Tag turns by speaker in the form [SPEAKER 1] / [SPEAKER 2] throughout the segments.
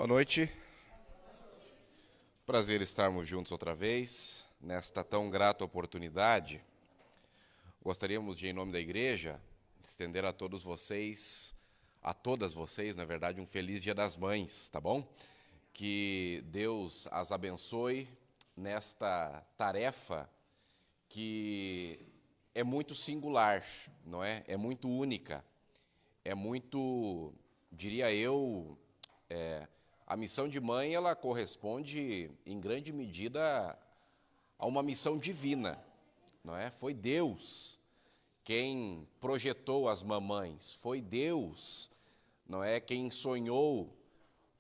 [SPEAKER 1] Boa noite. Prazer estarmos juntos outra vez, nesta tão grata oportunidade. Gostaríamos de, em nome da igreja, estender a todas vocês, na verdade, um feliz Dia das Mães, tá bom? Que Deus as abençoe nesta tarefa que é muito singular, não é? É muito única, é muito, diria eu, a missão de mãe, ela corresponde, em grande medida, a uma missão divina, não é? Foi Deus quem projetou as mamães, foi Deus, não é? Quem sonhou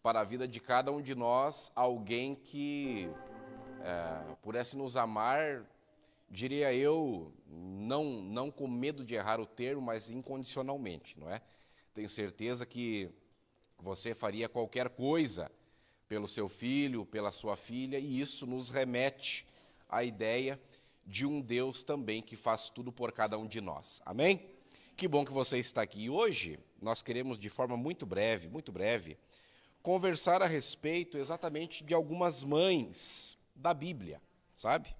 [SPEAKER 1] para a vida de cada um de nós alguém que pudesse nos amar, diria eu, não com medo de errar o termo, mas incondicionalmente, não é? Tenho certeza que você faria qualquer coisa pelo seu filho, pela sua filha, e isso nos remete à ideia de um Deus também que faz tudo por cada um de nós. Amém? Que bom que você está aqui. E hoje nós queremos, de forma muito breve, conversar a respeito exatamente de algumas mães da Bíblia, sabe?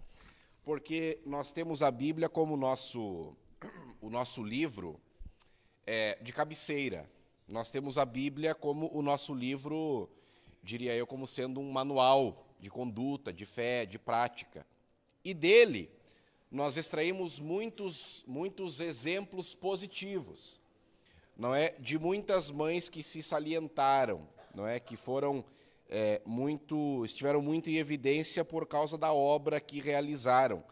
[SPEAKER 1] Porque nós temos a Bíblia como o nosso livro de cabeceira. Nós temos a Bíblia como o nosso livro, diria eu, como sendo um manual de conduta, de fé, de prática. E dele, nós extraímos muitos exemplos positivos, não é? De muitas mães que se salientaram, não é? Que foram estiveram muito em evidência por causa da obra que realizaram.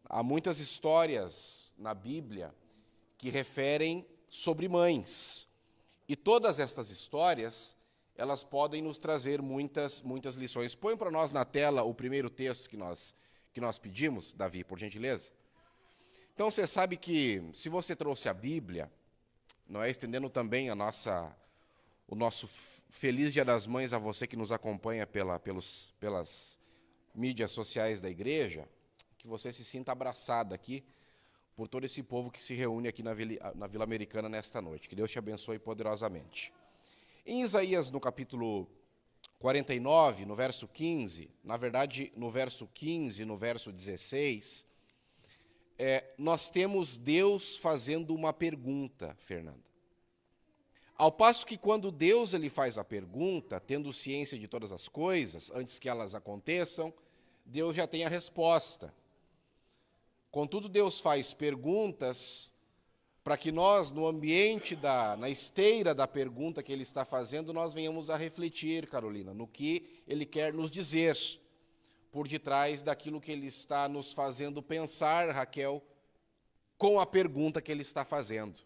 [SPEAKER 1] Há muitas histórias na Bíblia que referem sobre mães. E todas estas histórias, elas podem nos trazer muitas lições. Põe para nós na tela o primeiro texto que nós pedimos, Davi, por gentileza. Então, você sabe que, se você trouxe a Bíblia, não é, estendendo também o nosso feliz Dia das Mães a você que nos acompanha pelas mídias sociais da igreja, que você se sinta abraçado aqui por todo esse povo que se reúne aqui na Vila Americana nesta noite. Que Deus te abençoe poderosamente. Em Isaías, no capítulo 49, no verso 15, na verdade, no verso 15 e no verso 16, nós temos Deus fazendo uma pergunta, Fernanda. Ao passo que quando Deus ele faz a pergunta, tendo ciência de todas as coisas, antes que elas aconteçam, Deus já tem a resposta. Contudo, Deus faz perguntas para que nós, no ambiente, na esteira da pergunta que Ele está fazendo, nós venhamos a refletir, Carolina, no que Ele quer nos dizer, por detrás daquilo que Ele está nos fazendo pensar, Raquel, com a pergunta que Ele está fazendo.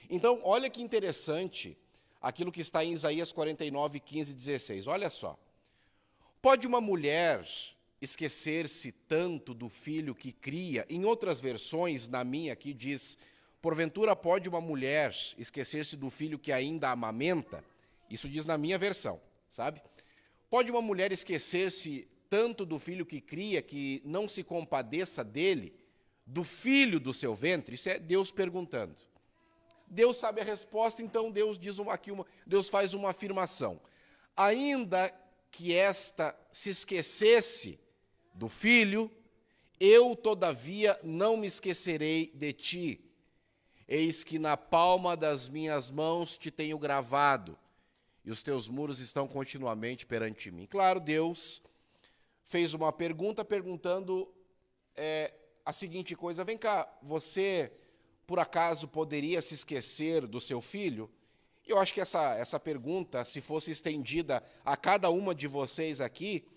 [SPEAKER 1] Então, olha que interessante aquilo que está em Isaías 49, 15 e 16. Olha só. Pode uma mulher esquecer-se tanto do filho que cria? Em outras versões, na minha aqui diz, porventura pode uma mulher esquecer-se do filho que ainda amamenta? Isso diz na minha versão, sabe? Pode uma mulher esquecer-se tanto do filho que cria que não se compadeça dele, do filho do seu ventre? Isso é Deus perguntando. Deus sabe a resposta, então Deus Deus faz uma afirmação. Ainda que esta se esquecesse do filho, eu, todavia, não me esquecerei de ti. Eis que na palma das minhas mãos te tenho gravado, e os teus muros estão continuamente perante mim. Claro, Deus fez uma pergunta, perguntando a seguinte coisa: vem cá, você, por acaso, poderia se esquecer do seu filho? Eu acho que essa pergunta, se fosse estendida a cada uma de vocês aqui,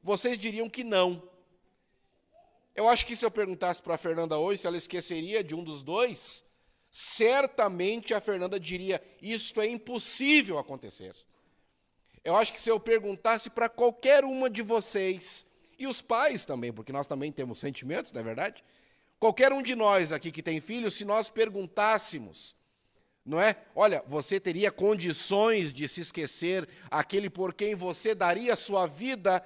[SPEAKER 1] vocês diriam que não. Eu acho que se eu perguntasse para a Fernanda hoje se ela esqueceria de um dos dois, certamente a Fernanda diria, isto é impossível acontecer. Eu acho que se eu perguntasse para qualquer uma de vocês, e os pais também, porque nós também temos sentimentos, não é verdade? Qualquer um de nós aqui que tem filhos, se nós perguntássemos, não é? Olha, você teria condições de se esquecer aquele por quem você daria a sua vida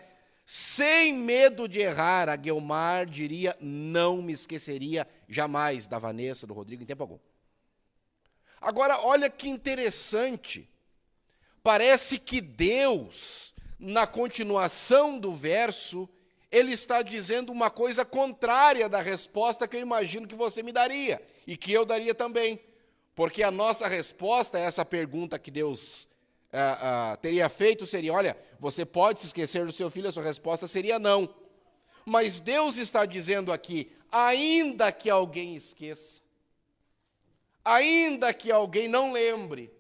[SPEAKER 1] sem medo de errar? A Guelmar diria, não me esqueceria jamais da Vanessa, do Rodrigo, em tempo algum. Agora, olha que interessante, parece que Deus, na continuação do verso, ele está dizendo uma coisa contrária da resposta que eu imagino que você me daria, e que eu daria também. Porque a nossa resposta a essa pergunta que Deus teria feito seria, olha, você pode se esquecer do seu filho, a sua resposta seria não. Mas Deus está dizendo aqui, ainda que alguém esqueça, ainda que alguém não lembre,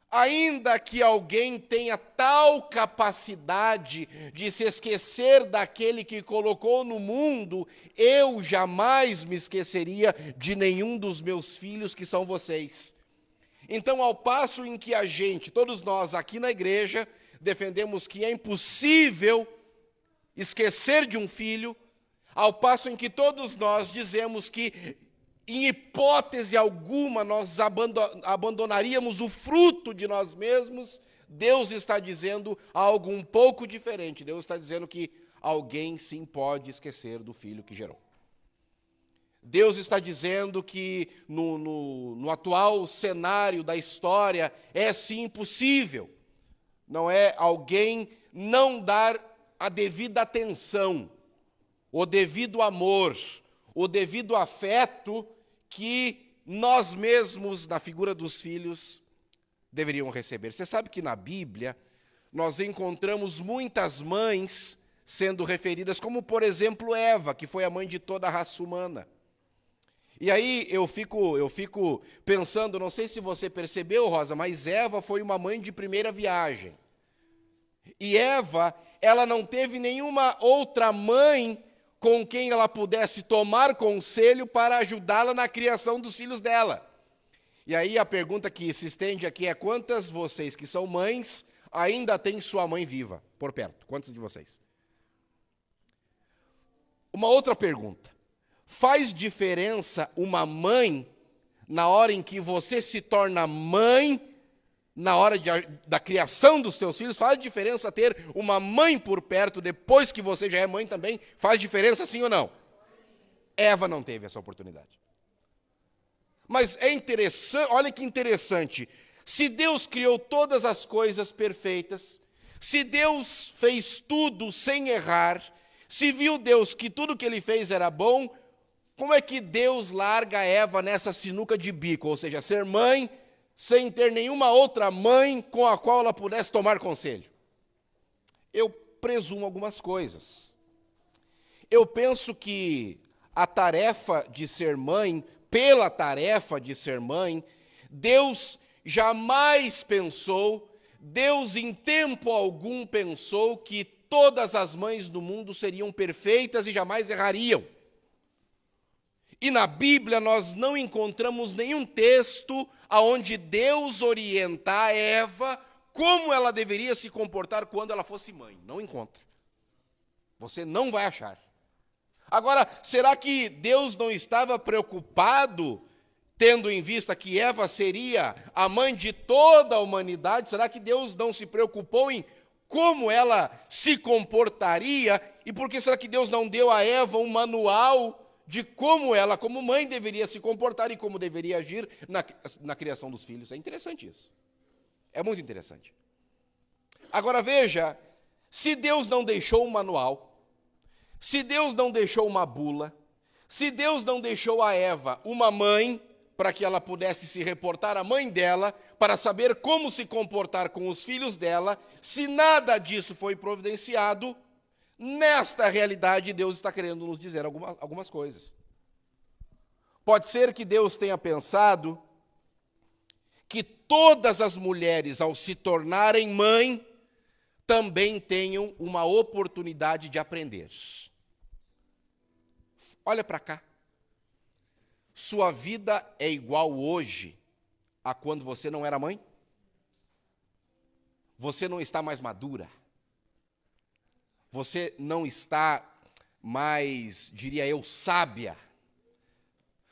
[SPEAKER 1] ainda que alguém tenha tal capacidade de se esquecer daquele que colocou no mundo, eu jamais me esqueceria de nenhum dos meus filhos, que são vocês. Então, ao passo em que todos nós aqui na igreja, defendemos que é impossível esquecer de um filho, ao passo em que todos nós dizemos que, em hipótese alguma, nós abandonaríamos o fruto de nós mesmos, Deus está dizendo algo um pouco diferente. Deus está dizendo que alguém sim pode esquecer do filho que gerou. Deus está dizendo que no atual cenário da história é sim possível. Não é alguém não dar a devida atenção, o devido amor, o devido afeto que nós mesmos, na figura dos filhos, deveriam receber. Você sabe que na Bíblia nós encontramos muitas mães sendo referidas, como por exemplo Eva, que foi a mãe de toda a raça humana. E aí eu fico pensando, não sei se você percebeu, Rosa, mas Eva foi uma mãe de primeira viagem. E Eva, ela não teve nenhuma outra mãe com quem ela pudesse tomar conselho para ajudá-la na criação dos filhos dela. E aí a pergunta que se estende aqui é: quantas vocês que são mães ainda têm sua mãe viva por perto? Quantos de vocês? Uma outra pergunta: faz diferença uma mãe na hora em que você se torna mãe, na hora da criação dos seus filhos? Faz diferença ter uma mãe por perto depois que você já é mãe também? Faz diferença, sim ou não? Eva não teve essa oportunidade. Mas é interessante, olha que interessante, se Deus criou todas as coisas perfeitas, se Deus fez tudo sem errar, se viu Deus que tudo que ele fez era bom, como é que Deus larga Eva nessa sinuca de bico, ou seja, ser mãe sem ter nenhuma outra mãe com a qual ela pudesse tomar conselho? Eu presumo algumas coisas. Eu penso que a tarefa de ser mãe, pela tarefa de ser mãe, Deus jamais pensou, Deus em tempo algum pensou que todas as mães do mundo seriam perfeitas e jamais errariam. E na Bíblia nós não encontramos nenhum texto onde Deus orienta a Eva como ela deveria se comportar quando ela fosse mãe. Não encontra. Você não vai achar. Agora, será que Deus não estava preocupado, tendo em vista que Eva seria a mãe de toda a humanidade? Será que Deus não se preocupou em como ela se comportaria? E por que será que Deus não deu a Eva um manual de como ela, como mãe, deveria se comportar e como deveria agir na criação dos filhos? É interessante isso. É muito interessante. Agora veja, se Deus não deixou um manual, se Deus não deixou uma bula, se Deus não deixou a Eva uma mãe, para que ela pudesse se reportar à mãe dela, para saber como se comportar com os filhos dela, se nada disso foi providenciado, nesta realidade Deus está querendo nos dizer algumas coisas. Pode ser que Deus tenha pensado que todas as mulheres, ao se tornarem mãe, também tenham uma oportunidade de aprender. Olha para cá. Sua vida é igual hoje a quando você não era mãe? Você não está mais madura? Você não está mais, diria eu, sábia?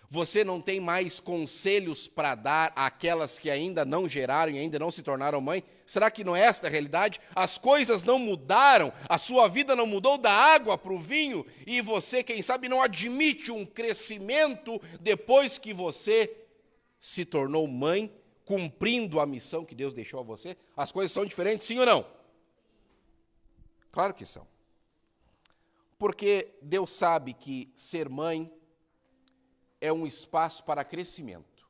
[SPEAKER 1] Você não tem mais conselhos para dar àquelas que ainda não geraram e ainda não se tornaram mãe? Será que não é esta a realidade? As coisas não mudaram, a sua vida não mudou da água para o vinho, e você, quem sabe, não admite um crescimento depois que você se tornou mãe, cumprindo a missão que Deus deixou a você? As coisas são diferentes, sim ou não? Claro que são. Porque Deus sabe que ser mãe é um espaço para crescimento.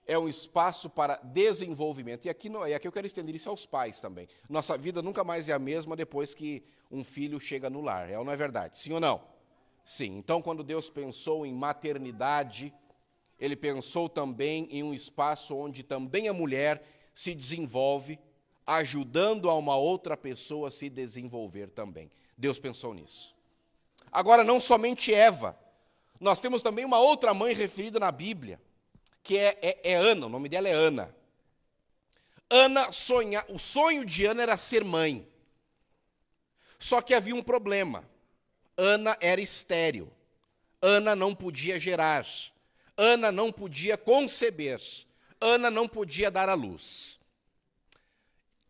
[SPEAKER 1] É um espaço para desenvolvimento. E aqui eu quero estender isso aos pais também. Nossa vida nunca mais é a mesma depois que um filho chega no lar. É ou não é verdade? Sim ou não? Sim. Então, quando Deus pensou em maternidade, Ele pensou também em um espaço onde também a mulher se desenvolve, ajudando a uma outra pessoa a se desenvolver também. Deus pensou nisso. Agora, não somente Eva. Nós temos também uma outra mãe referida na Bíblia, que é Ana, o nome dela é Ana. O sonho de Ana era ser mãe. Só que havia um problema. Ana era estéril. Ana não podia gerar. Ana não podia conceber. Ana não podia dar à luz.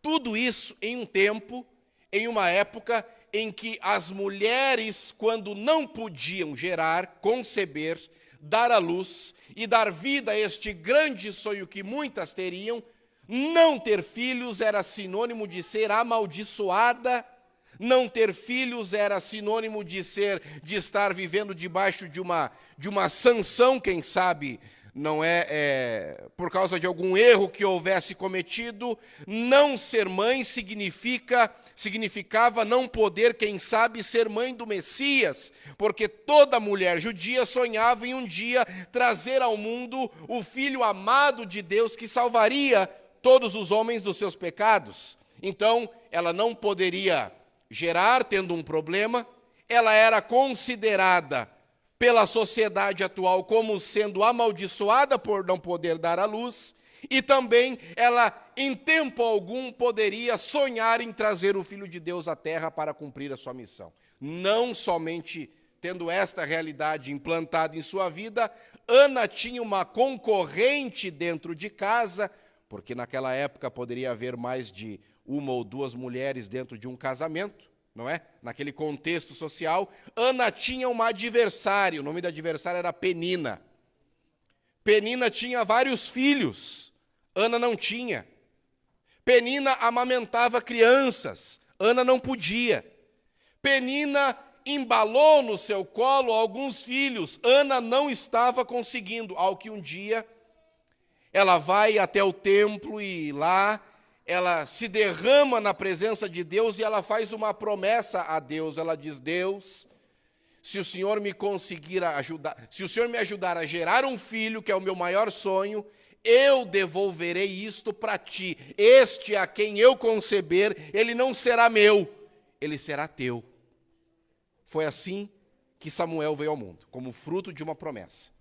[SPEAKER 1] Tudo isso em um tempo, em uma época em que as mulheres, quando não podiam gerar, conceber, dar à luz e dar vida a este grande sonho que muitas teriam, não ter filhos era sinônimo de ser amaldiçoada, não ter filhos era sinônimo de estar vivendo debaixo de uma sanção, quem sabe, não por causa de algum erro que houvesse cometido. Não ser mãe significava não poder, quem sabe, ser mãe do Messias, porque toda mulher judia sonhava em um dia trazer ao mundo o Filho amado de Deus que salvaria todos os homens dos seus pecados. Então, ela não poderia gerar, tendo um problema. Ela era considerada pela sociedade atual como sendo amaldiçoada por não poder dar à luz, e também ela, em tempo algum, poderia sonhar em trazer o Filho de Deus à terra para cumprir a sua missão. Não somente tendo esta realidade implantada em sua vida, Ana tinha uma concorrente dentro de casa, porque naquela época poderia haver mais de uma ou duas mulheres dentro de um casamento, não é? Naquele contexto social, Ana tinha uma adversária, o nome da adversária era Penina. Penina tinha vários filhos, Ana não tinha. Penina amamentava crianças, Ana não podia. Penina embalou no seu colo alguns filhos, Ana não estava conseguindo, ao que um dia ela vai até o templo e lá ela se derrama na presença de Deus e ela faz uma promessa a Deus. Ela diz: Deus, se o Senhor me conseguir ajudar, se o Senhor me ajudar a gerar um filho, que é o meu maior sonho, eu devolverei isto para ti. Este a quem eu conceber, ele não será meu, ele será teu. Foi assim que Samuel veio ao mundo, como fruto de uma promessa.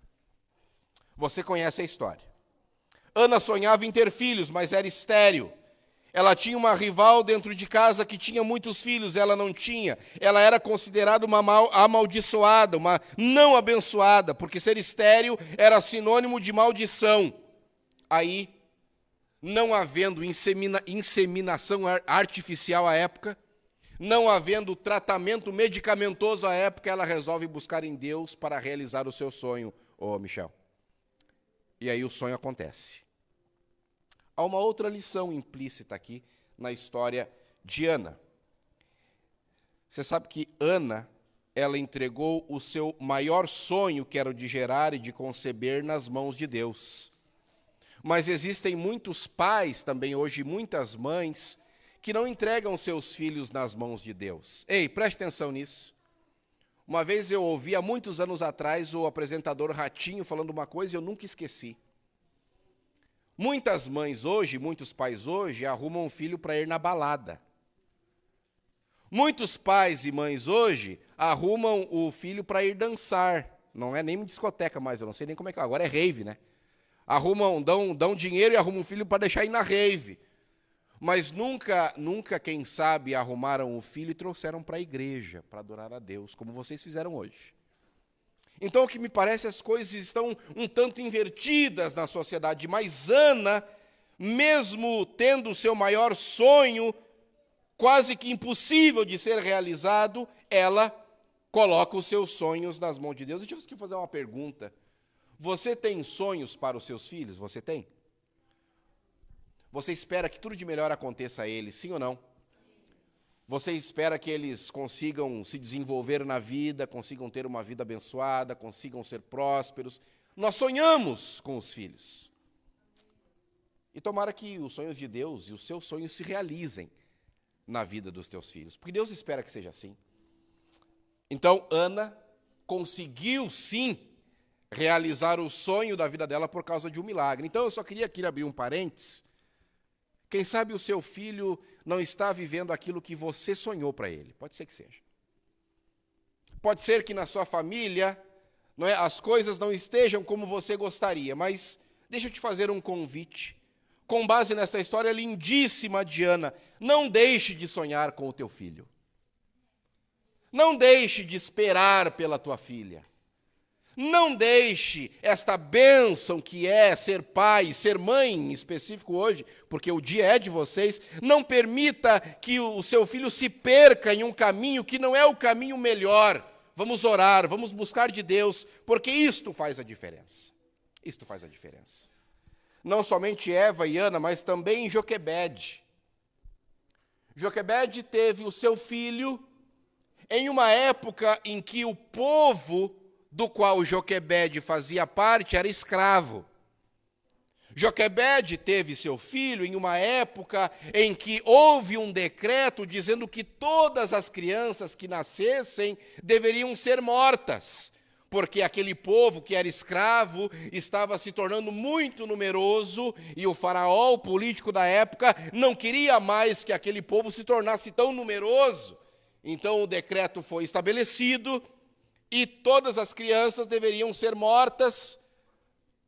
[SPEAKER 1] Você conhece a história. Ana sonhava em ter filhos, mas era estéril. Ela tinha uma rival dentro de casa que tinha muitos filhos, ela não tinha. Ela era considerada uma amaldiçoada, uma não abençoada, porque ser estéril era sinônimo de maldição. Aí, não havendo inseminação artificial à época, não havendo tratamento medicamentoso à época, ela resolve buscar em Deus para realizar o seu sonho, Michel. E aí o sonho acontece. Há uma outra lição implícita aqui na história de Ana. Você sabe que Ana, ela entregou o seu maior sonho, que era o de gerar e de conceber, nas mãos de Deus. Mas existem muitos pais também hoje, muitas mães, que não entregam seus filhos nas mãos de Deus. Ei, preste atenção nisso. Uma vez eu ouvi, há muitos anos atrás, o apresentador Ratinho falando uma coisa e eu nunca esqueci. Muitas mães hoje, muitos pais hoje, arrumam um filho para ir na balada. Muitos pais e mães hoje arrumam o filho para ir dançar. Não é nem discoteca mais, eu não sei nem como é que é. Agora é rave, né? Dão dinheiro e arrumam um filho para deixar ir na rave. Mas nunca, quem sabe, arrumaram o filho e trouxeram para a igreja, para adorar a Deus, como vocês fizeram hoje. Então, o que me parece, as coisas estão um tanto invertidas na sociedade, mas Ana, mesmo tendo o seu maior sonho, quase que impossível de ser realizado, ela coloca os seus sonhos nas mãos de Deus. Deixa eu fazer uma pergunta. Você tem sonhos para os seus filhos? Você tem? Você espera que tudo de melhor aconteça a eles, sim ou não? Você espera que eles consigam se desenvolver na vida, consigam ter uma vida abençoada, consigam ser prósperos. Nós sonhamos com os filhos. E tomara que os sonhos de Deus e os seus sonhos se realizem na vida dos teus filhos, porque Deus espera que seja assim. Então, Ana conseguiu, sim, realizar o sonho da vida dela por causa de um milagre. Então, eu só queria aqui abrir um parênteses. Quem sabe o seu filho não está vivendo aquilo que você sonhou para ele. Pode ser que seja. Pode ser que na sua família, não é, as coisas não estejam como você gostaria, mas deixa eu te fazer um convite. Com base nessa história lindíssima de Ana, não deixe de sonhar com o teu filho. Não deixe de esperar pela tua filha. Não deixe esta bênção que é ser pai, ser mãe em específico hoje, porque o dia é de vocês, não permita que o seu filho se perca em um caminho que não é o caminho melhor. Vamos orar, vamos buscar de Deus, porque isto faz a diferença. Isto faz a diferença. Não somente Eva e Ana, mas também Joquebede. Joquebede teve o seu filho em uma época em que o povo do qual Joquebede fazia parte era escravo. Joquebede teve seu filho em uma época em que houve um decreto dizendo que todas as crianças que nascessem deveriam ser mortas, porque aquele povo que era escravo estava se tornando muito numeroso e o faraó, o político da época, não queria mais que aquele povo se tornasse tão numeroso. Então o decreto foi estabelecido e todas as crianças deveriam ser mortas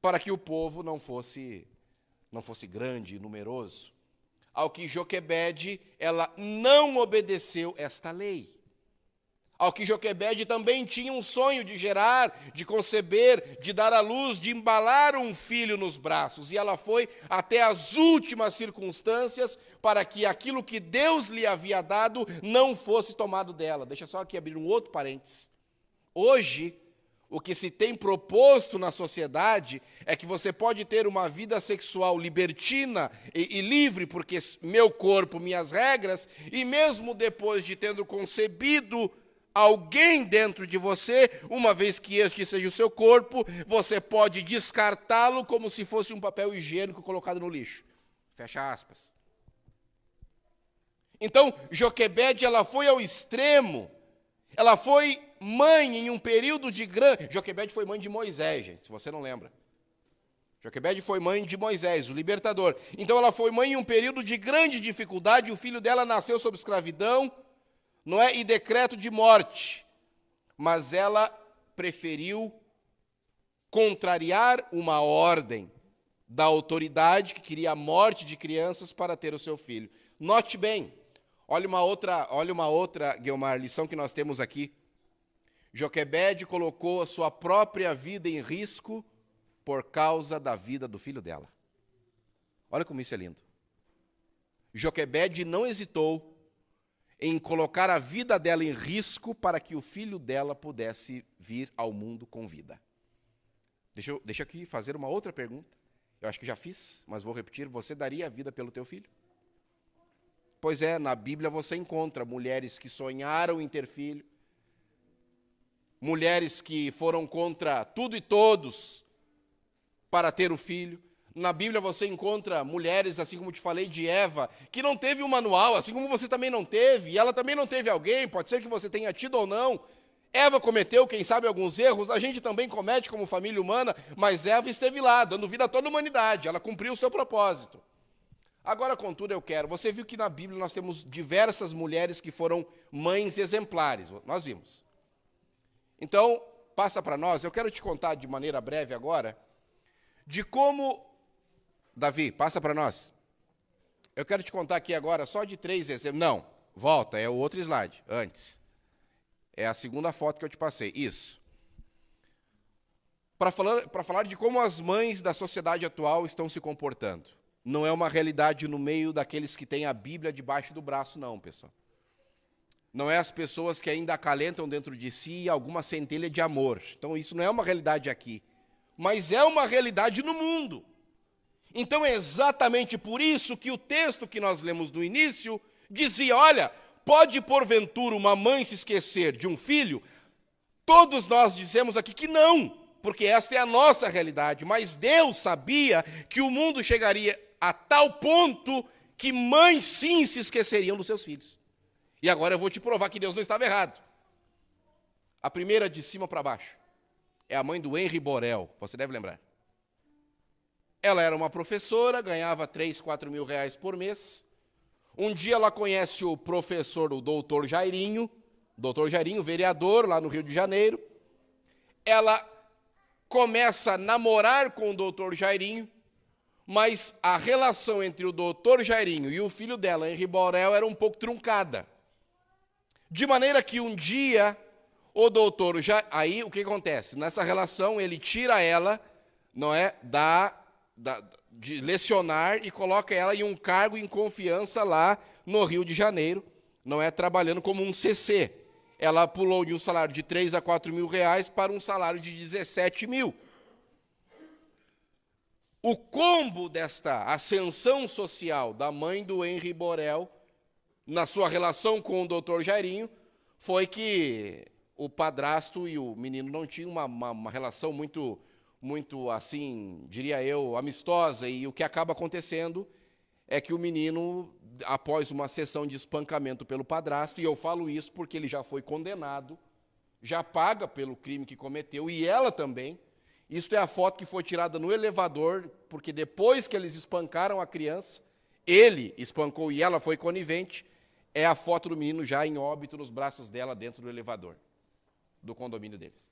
[SPEAKER 1] para que o povo não fosse grande e numeroso. Ao que Joquebede, ela não obedeceu esta lei. Ao que Joquebede também tinha um sonho de gerar, de conceber, de dar à luz, de embalar um filho nos braços. E ela foi até as últimas circunstâncias para que aquilo que Deus lhe havia dado não fosse tomado dela. Deixa só aqui abrir um outro parênteses. Hoje, o que se tem proposto na sociedade é que você pode ter uma vida sexual libertina e livre, porque meu corpo, minhas regras, e mesmo depois de tendo concebido alguém dentro de você, uma vez que este seja o seu corpo, você pode descartá-lo como se fosse um papel higiênico colocado no lixo. Fecha aspas. Então, Joquebede, ela foi ao extremo. Ela foi mãe em um período de grande... Joquebede foi mãe de Moisés, gente, se você não lembra. Joquebede foi mãe de Moisés, o libertador. Então ela foi mãe em um período de grande dificuldade, o filho dela nasceu sob escravidão, não é? E decreto de morte. Mas ela preferiu contrariar uma ordem da autoridade que queria a morte de crianças para ter o seu filho. Note bem, olha uma outra, Guilmar, lição que nós temos aqui. Joquebede colocou a sua própria vida em risco por causa da vida do filho dela. Olha como isso é lindo. Joquebede não hesitou em colocar a vida dela em risco para que o filho dela pudesse vir ao mundo com vida. Deixa eu aqui fazer uma outra pergunta. Eu acho que já fiz, mas vou repetir. Você daria a vida pelo teu filho? Pois é, na Bíblia você encontra mulheres que sonharam em ter filho, mulheres que foram contra tudo e todos para ter o filho. Na Bíblia você encontra mulheres, assim como te falei de Eva, que não teve um manual, assim como você também não teve, e ela também não teve alguém, pode ser que você tenha tido ou não. Eva cometeu, quem sabe, alguns erros, a gente também comete como família humana, mas Eva esteve lá, dando vida a toda a humanidade, ela cumpriu o seu propósito. Agora, contudo, você viu que na Bíblia nós temos diversas mulheres que foram mães exemplares, nós vimos. Então, passa para nós, eu quero te contar de maneira breve agora, de como... Davi, passa para nós. Eu quero te contar aqui agora só de 3 exemplos. Não, volta, é o outro slide, antes. É a segunda foto que eu te passei, isso. Para falar de como as mães da sociedade atual estão se comportando. Não é uma realidade no meio daqueles que têm a Bíblia debaixo do braço, não, pessoal. Não é as pessoas que ainda acalentam dentro de si alguma centelha de amor. Então, isso não é uma realidade aqui. Mas é uma realidade no mundo. Então é exatamente por isso que o texto que nós lemos no início dizia, olha, pode porventura uma mãe se esquecer de um filho? Todos nós dizemos aqui que não, porque esta é a nossa realidade, mas Deus sabia que o mundo chegaria a tal ponto que mães sim se esqueceriam dos seus filhos. E agora eu vou te provar que Deus não estava errado. A primeira de cima para baixo é a mãe do Henri Borel, você deve lembrar. Ela era uma professora, ganhava 3, 4 mil reais por mês. Um dia ela conhece o professor, o doutor Jairinho, vereador lá no Rio de Janeiro. Ela começa a namorar com o doutor Jairinho, mas a relação entre o doutor Jairinho e o filho dela, Henri Borel, era um pouco truncada. De maneira que um dia, o doutor... Aí o que acontece? Nessa relação, ele tira ela, não é, de lecionar e coloca ela em um cargo em confiança lá no Rio de Janeiro, não é, trabalhando como um CC. Ela pulou de um salário de 3 a 4 mil reais para um salário de 17 mil. O combo desta ascensão social da mãe do Henri Borel, na sua relação com o doutor Jairinho, foi que o padrasto e o menino não tinham uma relação muito, assim, diria eu, amistosa, e o que acaba acontecendo é que o menino, após uma sessão de espancamento pelo padrasto, e eu falo isso porque ele já foi condenado, já paga pelo crime que cometeu, e ela também. Isto é a foto que foi tirada no elevador, porque depois que eles espancaram a criança, ele espancou e ela foi conivente, é a foto do menino já em óbito nos braços dela dentro do elevador, do condomínio deles.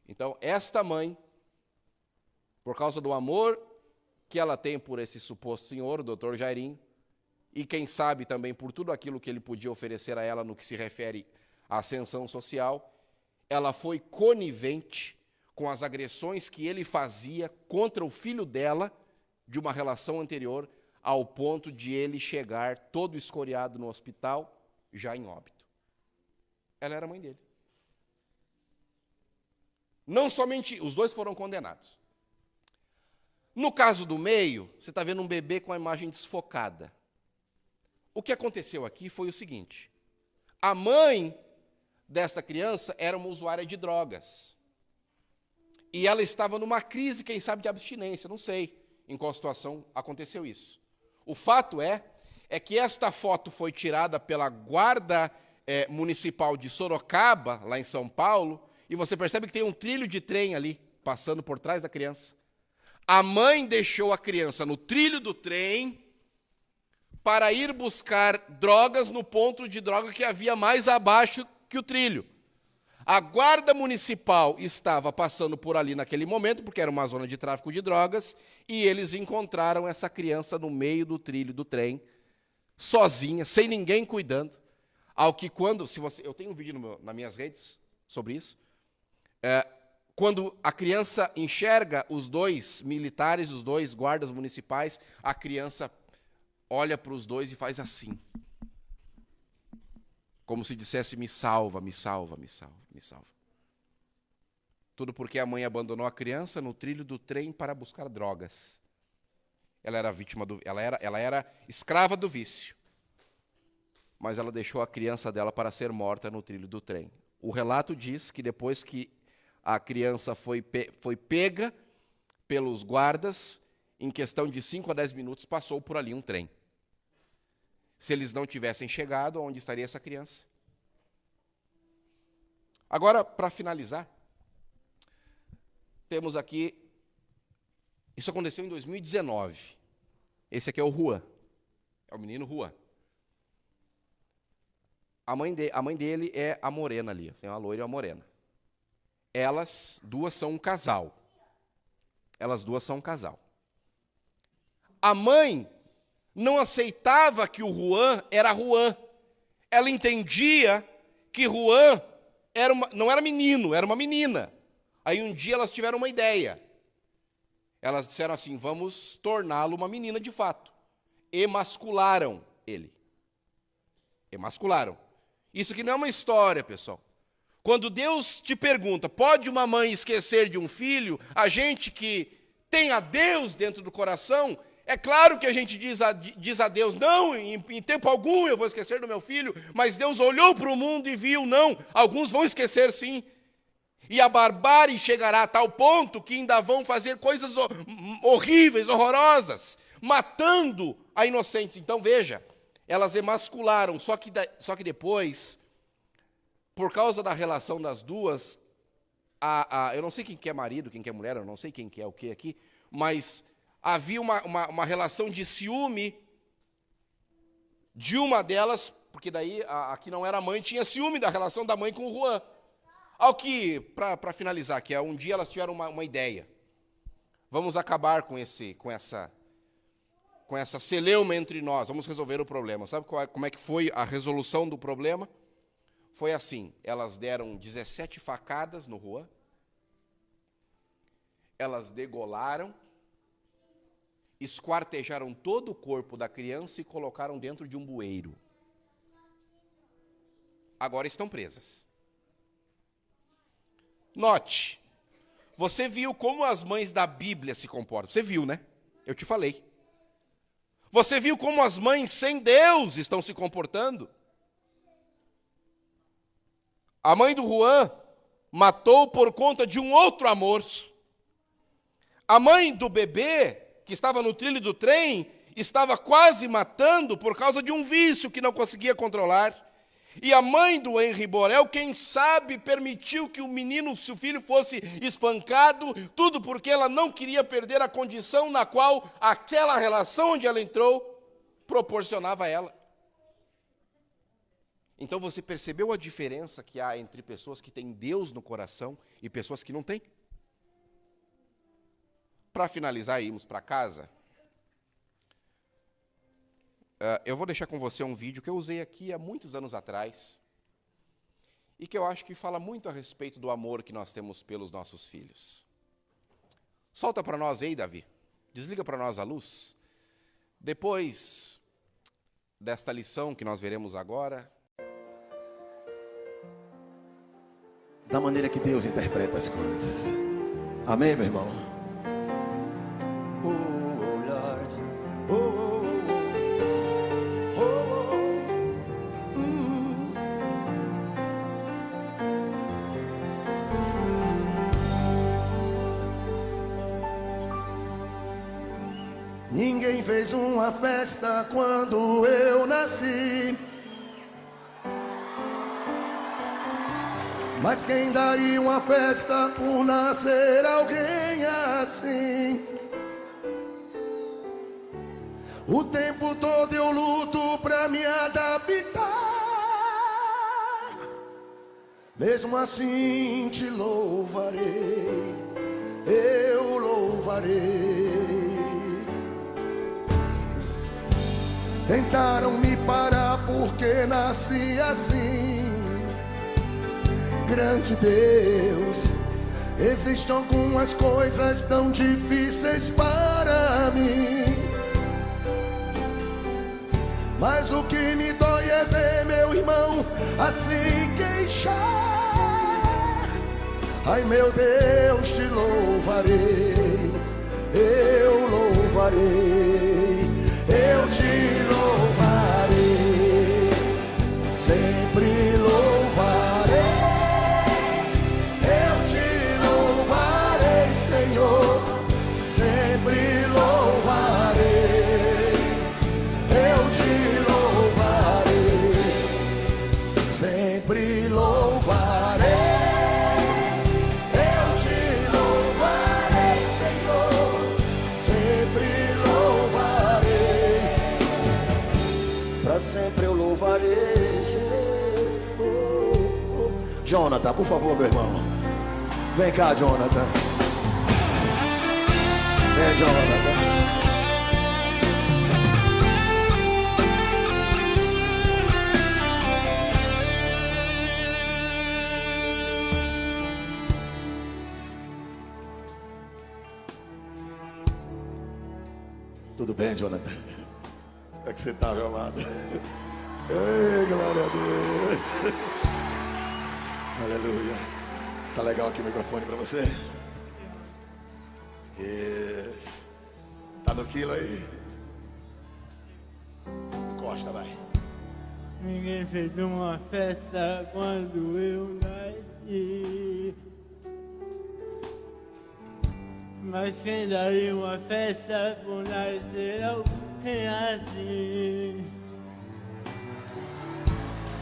[SPEAKER 1] Então, esta mãe, por causa do amor que ela tem por esse suposto senhor, o doutor Jairinho, e quem sabe também por tudo aquilo que ele podia oferecer a ela no que se refere à ascensão social, ela foi conivente com as agressões que ele fazia contra o filho dela de uma relação anterior, ao ponto de ele chegar todo escoriado no hospital, já em óbito. Ela era mãe dele. Não somente, os dois foram condenados. No caso do meio, você está vendo um bebê com a imagem desfocada. O que aconteceu aqui foi o seguinte: a mãe desta criança era uma usuária de drogas. E ela estava numa crise, quem sabe, de abstinência, não sei em qual situação aconteceu isso. O fato é que esta foto foi tirada pela Guarda Municipal de Sorocaba, lá em São Paulo, e você percebe que tem um trilho de trem ali, passando por trás da criança. A mãe deixou a criança no trilho do trem para ir buscar drogas no ponto de droga que havia mais abaixo que o trilho. A Guarda Municipal estava passando por ali naquele momento, porque era uma zona de tráfico de drogas, e eles encontraram essa criança no meio do trilho do trem, sozinha, sem ninguém cuidando. Ao que quando, eu tenho um vídeo nas minhas redes sobre isso, quando a criança enxerga os dois militares, os dois guardas municipais, a criança olha para os dois e faz assim. Como se dissesse, me salva, me salva, me salva, me salva. Tudo porque a mãe abandonou a criança no trilho do trem para buscar drogas. Ela era vítima ela era escrava do vício. Mas ela deixou a criança dela para ser morta no trilho do trem. O relato diz que depois que a criança foi pega pelos guardas, em questão de 5 a 10 minutos, passou por ali um trem. Se eles não tivessem chegado, onde estaria essa criança? Agora, para finalizar, temos aqui, isso aconteceu em 2019. Esse aqui é o Juan, é o menino Juan. A mãe dele é a morena ali, tem uma loira e uma morena. Elas duas são um casal. A mãe não aceitava que o Juan era Juan. Ela entendia que Juan não era menino, era uma menina. Aí um dia elas tiveram uma ideia. Elas disseram assim, vamos torná-lo uma menina de fato. Emascularam ele. Emascularam. Isso aqui não é uma história, pessoal. Quando Deus te pergunta, pode uma mãe esquecer de um filho? A gente que tem a Deus dentro do coração, é claro que a gente diz a Deus, não, em tempo algum eu vou esquecer do meu filho, mas Deus olhou para o mundo e viu, não, alguns vão esquecer sim. E a barbárie chegará a tal ponto que ainda vão fazer coisas horríveis, horrorosas, matando a inocentes. Então veja, elas emascularam, só que depois, por causa da relação das duas, eu não sei quem que é marido, quem que é mulher, eu não sei quem que é o que aqui, mas havia uma relação de ciúme de uma delas, porque daí a que não era mãe tinha ciúme da relação da mãe com o Juan. Ao que, para finalizar, que um dia elas tiveram uma ideia. Vamos acabar com essa celeuma entre nós, vamos resolver o problema. Sabe como é que foi a resolução do problema? Foi assim, elas deram 17 facadas no Juan, elas degolaram, esquartejaram todo o corpo da criança e colocaram dentro de um bueiro. Agora estão presas. Note, você viu como as mães da Bíblia se comportam. Você viu, né? Eu te falei. Você viu como as mães sem Deus estão se comportando? A mãe do Juan matou por conta de um outro amor. A mãe do bebê, que estava no trilho do trem, estava quase matando por causa de um vício que não conseguia controlar. E a mãe do Henri Borel, quem sabe, permitiu que o filho fosse espancado, tudo porque ela não queria perder a condição na qual aquela relação onde ela entrou proporcionava a ela. Então você percebeu a diferença que há entre pessoas que têm Deus no coração e pessoas que não têm? Para finalizar e irmos para casa, eu vou deixar com você um vídeo que eu usei aqui há muitos anos atrás e que eu acho que fala muito a respeito do amor que nós temos pelos nossos filhos. Solta para nós aí, Davi. Desliga para nós a luz. Depois desta lição que nós veremos agora,
[SPEAKER 2] da maneira que Deus interpreta as coisas. Amém, meu irmão? Oh, Lord. Oh. Ninguém fez uma festa quando eu nasci, mas quem daria uma festa por nascer alguém assim? O tempo todo eu luto pra me adaptar, mesmo assim te louvarei, eu louvarei. Tentaram me parar porque nasci assim. Grande Deus, existem algumas coisas tão difíceis para mim, mas o que me dói é ver meu irmão assim queixar. Ai meu Deus, te louvarei, eu louvarei, eu te louvarei, sempre louvarei, eu te louvarei, Senhor, sempre louvarei, eu te louvarei, sempre louvarei, eu te louvarei, Senhor, sempre louvarei, pra sempre eu louvarei. Jonathan, por favor, meu irmão. Vem cá, Jonathan. Vem, Jonathan. Tudo bem, Jonathan? Como é que você está, meu amado? Ei, glória a Deus. Aleluia. Tá legal aqui o microfone para você? Isso. Tá no quilo aí? Encosta, vai.
[SPEAKER 3] Ninguém fez uma festa quando eu nasci. Mas quem daria uma festa por nascer alguém assim?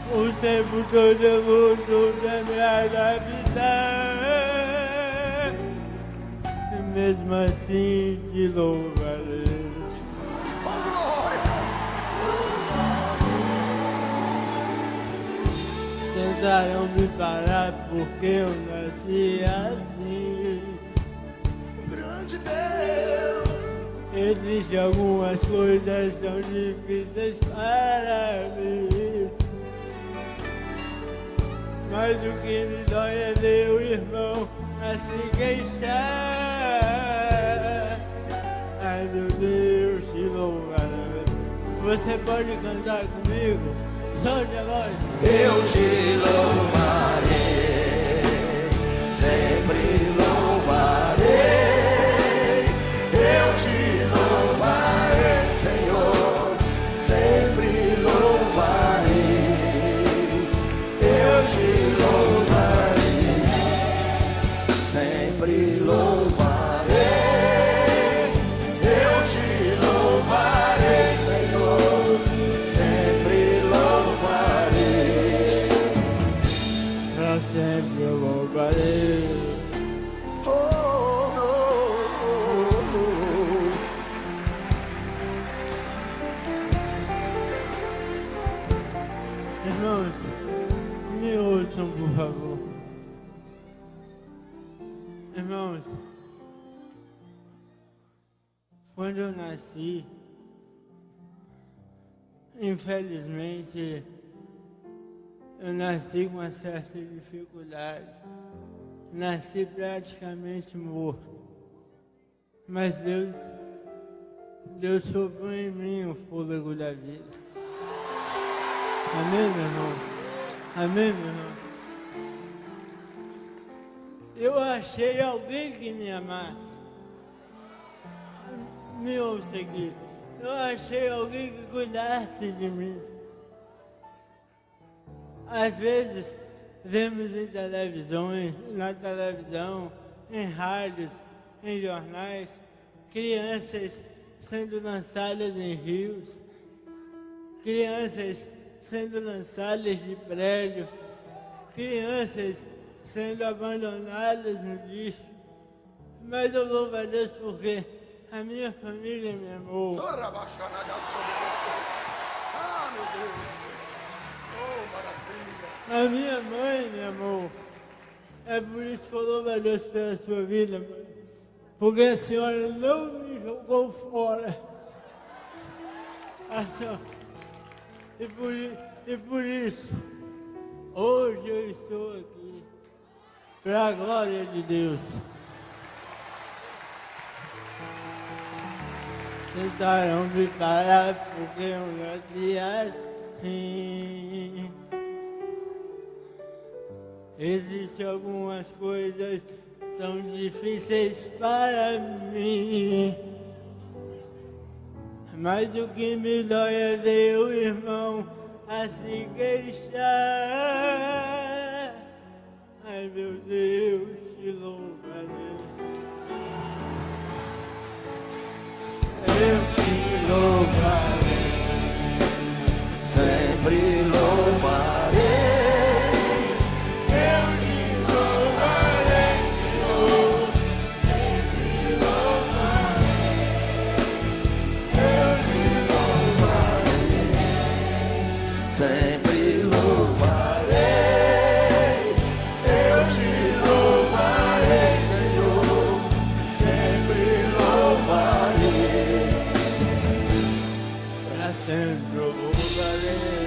[SPEAKER 3] O tempo todo eu luto pra me adaptar. E mesmo assim te louvarei. Tentaram me parar porque eu nasci assim.
[SPEAKER 2] Grande Deus.
[SPEAKER 3] Existem algumas coisas tão difíceis para mim. Mas o que me dói é ver o irmão a se queixar. Ai meu Deus, te louvarei. Você pode cantar comigo? Solte a voz.
[SPEAKER 2] Eu te louvarei, sempre louvarei. Eu te louvarei, Senhor, sempre louvarei. Eu te louvarei, sempre louvarei. Eu te louvarei, Senhor, sempre louvarei.
[SPEAKER 3] Pra sempre eu louvarei.
[SPEAKER 2] Oh, oh, oh,
[SPEAKER 3] Irmãos, me ouçam, por favor. Irmãos, quando eu nasci, infelizmente, eu nasci com uma certa dificuldade. Nasci praticamente morto. Mas Deus soprou em mim o fôlego da vida. Amém, meu irmão? Amém, meu irmão? Eu achei alguém que me amasse. Me ouça aqui. Eu achei alguém que cuidasse de mim. Às vezes, vemos na televisão, em rádios, em jornais, crianças sendo lançadas em rios, crianças sendo lançadas de prédio, crianças sendo abandonadas no lixo. Mas eu louvo a Deus porque a minha família me amou.
[SPEAKER 2] ah, meu Deus. Oh, maravilha.
[SPEAKER 3] A minha mãe me amou. É por isso que eu louvo a Deus pela sua vida, mãe. Porque a senhora não me jogou fora. A senhora... E por isso, hoje eu estou aqui, para a glória de Deus. Tentaram me parar porque eu nasci assim. Existem algumas coisas tão difíceis para mim. Mas o que me dói é ver o irmão a se queixar. Ai meu Deus, te louvarei. Eu te louvarei.
[SPEAKER 2] Sempre louvarei.
[SPEAKER 3] Eu te louvarei, Senhor. Sempre louvarei. Eu te
[SPEAKER 2] Sempre louvarei, eu te louvarei, Senhor, sempre louvarei.
[SPEAKER 3] Pra sempre eu louvarei.